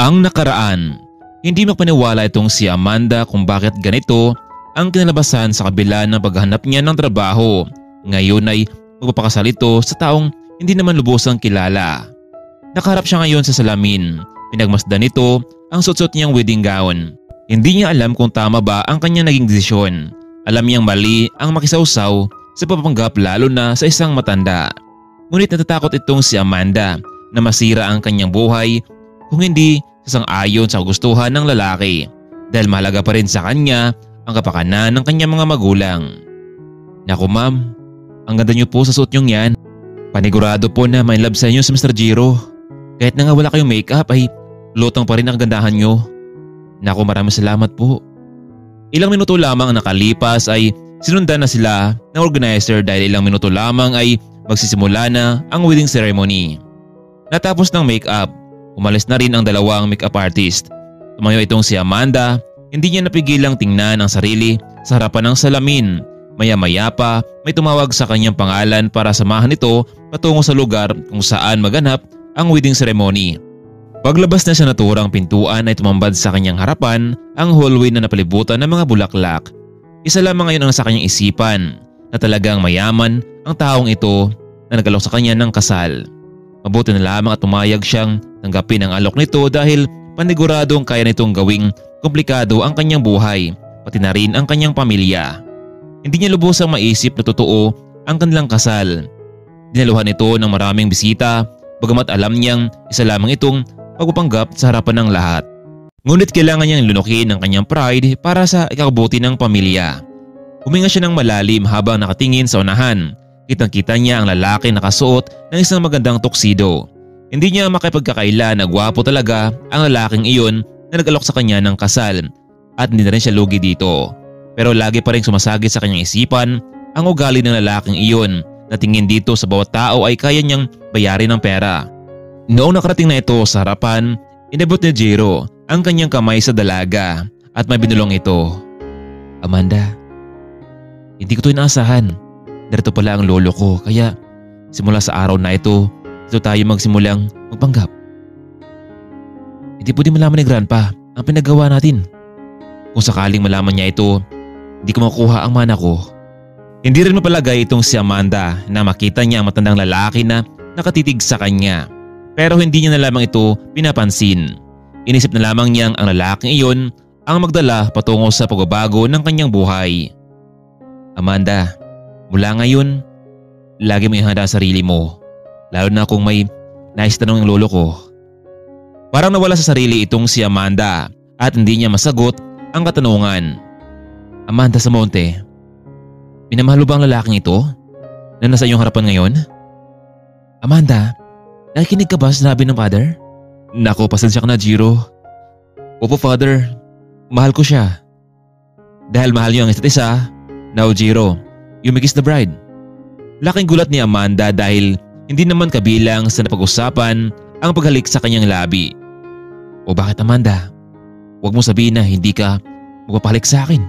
Ang nakaraan. Hindi magpaniwala itong si Amanda kung bakit ganito ang kinalabasan sa kabila ng paghahanap niya ng trabaho. Ngayon ay magpapakasal ito sa taong hindi naman lubosang kilala. Nakaharap siya ngayon sa salamin. Pinagmasdan nito ang suot-suot niyang wedding gown. Hindi niya alam kung tama ba ang kanyang naging desisyon. Alam niyang mali ang makisawsaw sa papanggap lalo na sa isang matanda. Ngunit natatakot itong si Amanda na masira ang kanyang buhay kung hindi sasang-ayon sa kagustuhan ng lalaki dahil mahalaga pa rin sa kanya ang kapakanan ng kanyang mga magulang. Naku ma'am, ang ganda niyo po sa suot niyong yan. Panigurado po na may love sa inyo si Mr. Jiro. Kahit na nga wala kayong makeup ay lutang pa rin ang gandahan niyo. Naku, maraming salamat po. Ilang minuto lamang ang nakalipas ay sinundan na sila ng organizer dahil ilang minuto lamang ay magsisimula na ang wedding ceremony. Natapos ng makeup, umalis na rin ang dalawang makeup artist. Tumayo itong si Amanda, hindi niya napigilang tingnan ang sarili sa harapan ng salamin. Maya-maya pa may tumawag sa kanyang pangalan para samahan ito patungo sa lugar kung saan maganap ang wedding ceremony. Paglabas na sa naturang pintuan ay tumambad sa kanyang harapan ang hallway na napalibutan ng mga bulaklak. Isa lamang ngayon ang sa kanyang isipan na talagang mayaman ang taong ito na nag-alok sa kanya ng kasal. Mabuti na lamang at tumayag siyang tanggapin ang alok nito dahil paniguradong kaya nitong gawing komplikado ang kanyang buhay, pati na rin ang kanyang pamilya. Hindi niya lubosang maisip na totoo ang kanilang kasal. Dinaluhan ito ng maraming bisita, bagamat alam niyang isa lamang itong pagpapanggap sa harapan ng lahat. Ngunit kailangan niyang lunukin ang kanyang pride para sa ikabubuti ng pamilya. Huminga siya ng malalim habang nakatingin sa unahan. Kitang-kita niya ang lalaki nakasuot ng isang magandang tuxedo. Hindi niya makipagkakaila na gwapo talaga ang lalaking iyon na nag-alok sa kanya ng kasal at hindi na rin siya lugi dito. Pero lagi pa rin sumasagit sa kanyang isipan ang ugali ng lalaking iyon na tingin dito sa bawat tao ay kaya niyang bayarin ng pera. Noong nakarating na ito sa harapan, inabot ni Jiro ang kanyang kamay sa dalaga at may binulong ito. Amanda, hindi ko ito inaasahan. Narito pala ang lolo ko kaya simula sa araw na ito tayo magsimulang magpanggap. Hindi pwede malaman ni Grandpa ang pinagawa natin. Kung sakaling malaman niya ito, hindi ko makukuha ang mana ko. Hindi rin mapalagay itong si Amanda na makita niya ang matandang lalaki na nakatitig sa kanya. Pero hindi niya na lamang ito pinapansin. Inisip na lamang niyang ang lalaking iyon ang magdala patungo sa pagbabago ng kanyang buhay. Amanda, mula ngayon, lagi mo ihanda ang sarili mo. Lalo na kung may nais tanong ng lolo ko. Parang nawala sa sarili itong si Amanda at hindi niya masagot ang katanungan. Amanda Samonte, minamahal ba ang lalaking ito na nasa iyong harapan ngayon? Amanda, nakikinig ka ba sa sinabi ng father? Naku, pasensya ka na, Jiro. Opo, father. Mahal ko siya. Dahil mahal niyo ang isa't isa, now Jiro, you may kiss the bride. Laking gulat ni Amanda dahil hindi naman kabilang sa napag-usapan ang paghalik sa kanyang labi. O bakit Amanda? Huwag mo sabihin na hindi ka magpapahalik sa akin.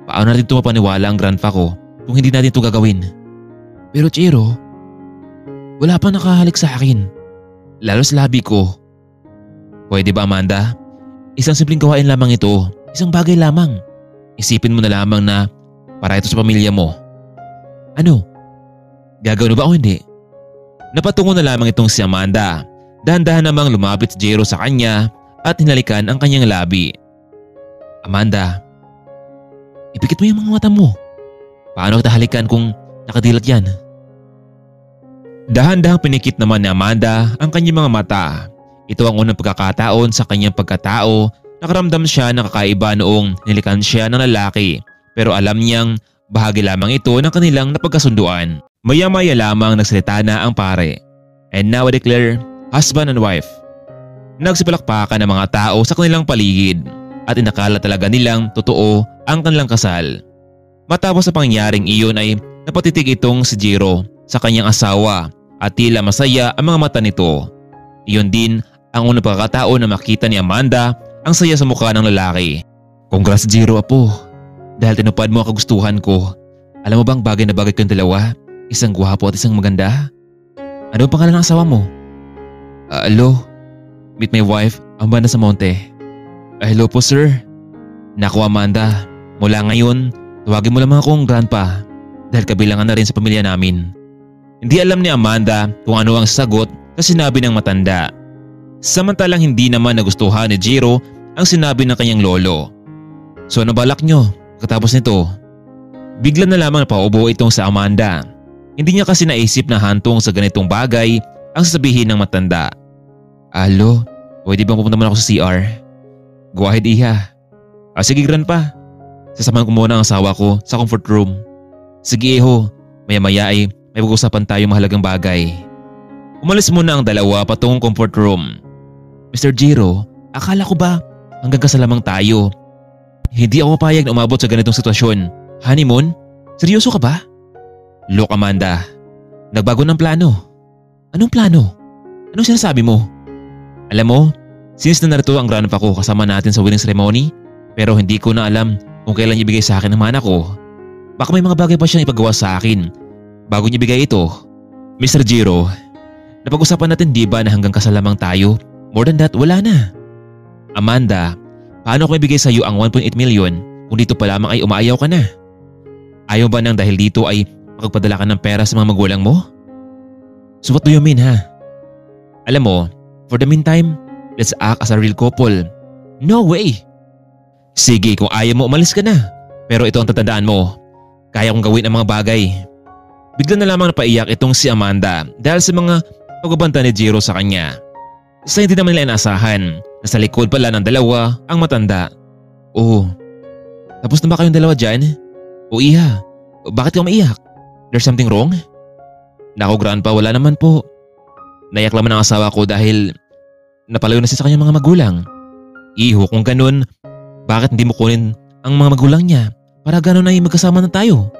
Paano natin ito mapaniwala ang grandpa ko kung hindi natin ito gagawin? Pero Jiro, wala pa nakahalik sa akin. Lalo sa labi ko. Pwede ba Amanda? Isang simpleng gawain lamang ito. Isang bagay lamang. Isipin mo na lamang na para ito sa pamilya mo. Ano? Gagawin mo ba o hindi? Napatungo na lamang itong si Amanda. Dahan-dahan namang lumapit si Jiro sa kanya at hinalikan ang kanyang labi. Amanda, ipikit mo yung mga mata mo. Paano kita halikan kung nakadilat yan? Dahan-dahang pinikit naman ni Amanda ang kanyang mga mata. Ito ang unang pagkakataon sa kanyang pagkatao. Nakaramdam siya ng kakaiba noong nilikan siya ng lalaki. Pero alam niyang bahagi lamang ito ng kanilang napagkasunduan. Maya-maya lamang nagsalita na ang pare. And now I declare, husband and wife. Nagsipalakpakan ng mga tao sa kanilang paligid at inakala talaga nilang totoo ang kanilang kasal. Matapos sa pangyaring iyon ay napatitig itong si Jiro sa kanyang asawa at tila masaya ang mga mata nito. Iyon din ang unang pagkakataon na makita ni Amanda ang saya sa mukha ng lalaki. Congrats Jiro apo, dahil tinupad mo ang kagustuhan ko. Alam mo bang bagay na bagay kayong dalawa? Isang gwapo at isang maganda. Ano ang pangalan ng asawa mo? Alo, Meet my wife, Amanda Samonte. Hello po sir. Naku Amanda, mula ngayon, tawagin mo lamang akong grandpa dahil kabilangan na rin sa pamilya namin. Hindi alam ni Amanda kung ano ang sagot sa sinabi ng matanda. Samantalang hindi naman nagustuhan ni Jiro ang sinabi ng kanyang lolo. So ano balak nyo pagkatapos nito? Bigla na lamang napaubo itong sa Amanda. Hindi niya kasi naisip na hantong sa ganitong bagay ang sasabihin ng matanda. Alo, pwede bang pupunta muna ako sa CR? Go ahead iha. Sige grandpa. Sasamahan ko muna ang asawa ko sa comfort room. Sige iho, maya-maya ay may pag-usapan tayo mahalagang bagay. Umalis muna ang dalawa patungong comfort room. Mr. Jiro, akala ko ba hanggang kasal lamang tayo? Hindi ako papayag na umabot sa ganitong sitwasyon. Honeymoon? Seryoso ka ba? Look Amanda, nagbago ng plano. Anong plano? Anong sinasabi mo? Alam mo, since na narito ang grandpa ko kasama natin sa wedding ceremony, pero hindi ko na alam kung kailan ibigay sa akin ang mana ko. Baka may mga bagay pa siyang ipagawa sa akin bago niya ibigay ito. Mr. Jiro, napag-usapan natin di ba na hanggang kasal lamang tayo? More than that, wala na. Amanda, paano ko ibigay sa iyo ang 1.8 million kung dito pa lamang ay umaayaw ka na? Ayaw ba nang dahil dito ay makagpadala ka ng pera sa mga magulang mo? So what do you mean ha? Alam mo, for the meantime, let's act as a real couple. No way! Sige, kung ayaw mo umalis ka na. Pero ito ang tatandaan mo. Kaya kong gawin ang mga bagay. Bigla na lamang napaiyak itong si Amanda dahil sa mga pagbabanta ni Jiro sa kanya. Sa hindi naman nila inaasahan na sa likod pala ng dalawa ang matanda. Oh, tapos na ba kayong dalawa dyan? O iha, bakit ka maiyak? There's something wrong? Naku grandpa, wala naman po. Naiyak lamang ang asawa ko dahil napalayo na siya sa kanyang mga magulang. Iho, kung ganun, bakit hindi mo kunin ang mga magulang niya para ganun ay magkasama na tayo?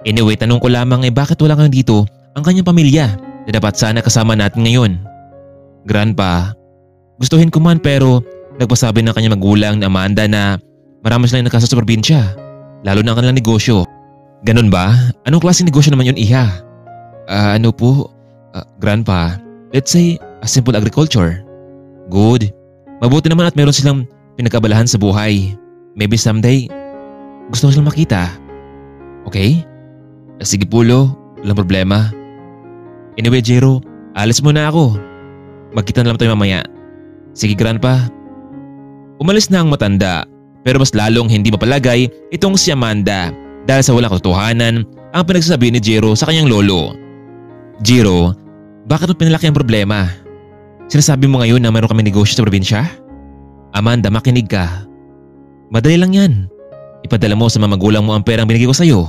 Anyway, tanong ko lamang bakit wala kang dito ang kanyang pamilya na dapat sana kasama natin ngayon? Grandpa, gustuhin ko man pero nagpasabi ng kanyang magulang na Amanda na marami silang nakasa sa probinsya, lalo na ang kanilang negosyo. Ganun ba? Anong klaseng negosyo naman yun iha? Ano po? Grandpa, let's say a simple agriculture. Good. Mabuti naman at meron silang pinagkabalahan sa buhay. Maybe someday, gusto ko silang makita. Okay? Sige Pulo, walang problema. Anyway Jiro, alis muna ako. Magkita na lang tayo mamaya. Sige grandpa. Umalis na ang matanda pero mas lalong hindi mapalagay itong si Amanda dahil sa walang katotohanan ang pinagsasabi ni Jiro sa kanyang lolo. Jiro, bakit mo pinalaki ang problema? Sinasabi mo ngayon na mayroon kami negosyo sa probinsya? Amanda, makinig ka. Madali lang yan. Ipadala mo sa mga magulang mo ang perang binigay ko sa'yo.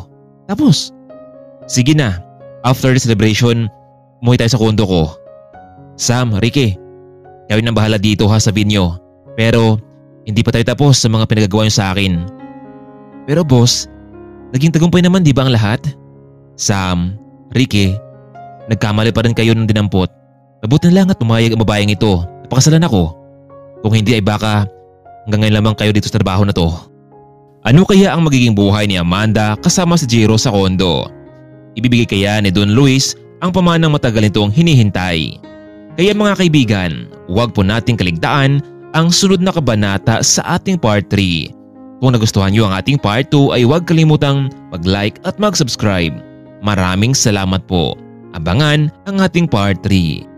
Tapos, sige na. After the celebration, umuwi tayo sa kondo ko. Sam, Ricky, kayo nang bahala dito ha, sabihin nyo. Pero hindi pa tayo tapos sa mga pinagagawa nyo sa akin. Pero boss, naging tagumpay naman di ba ang lahat? Sam, Ricky, nagkamali pa rin kayo ng dinampot. Mabuti na lang at pumayag ang babaeng ito. Napakasalan ako. Kung hindi ay baka hanggang ngayon lamang kayo dito sa trabaho na to. Ano kaya ang magiging buhay ni Amanda kasama si Jiro sa kondo? Ibibigay kaya ni Don Luis ang pamanang matagal nitong hinihintay? Kaya mga kaibigan, huwag po nating kaligtaan ang sunod na kabanata sa ating part 3. Kung nagustuhan nyo ang ating part 2 ay huwag kalimutang mag-like at mag-subscribe. Maraming salamat po. Abangan ang ating part 3.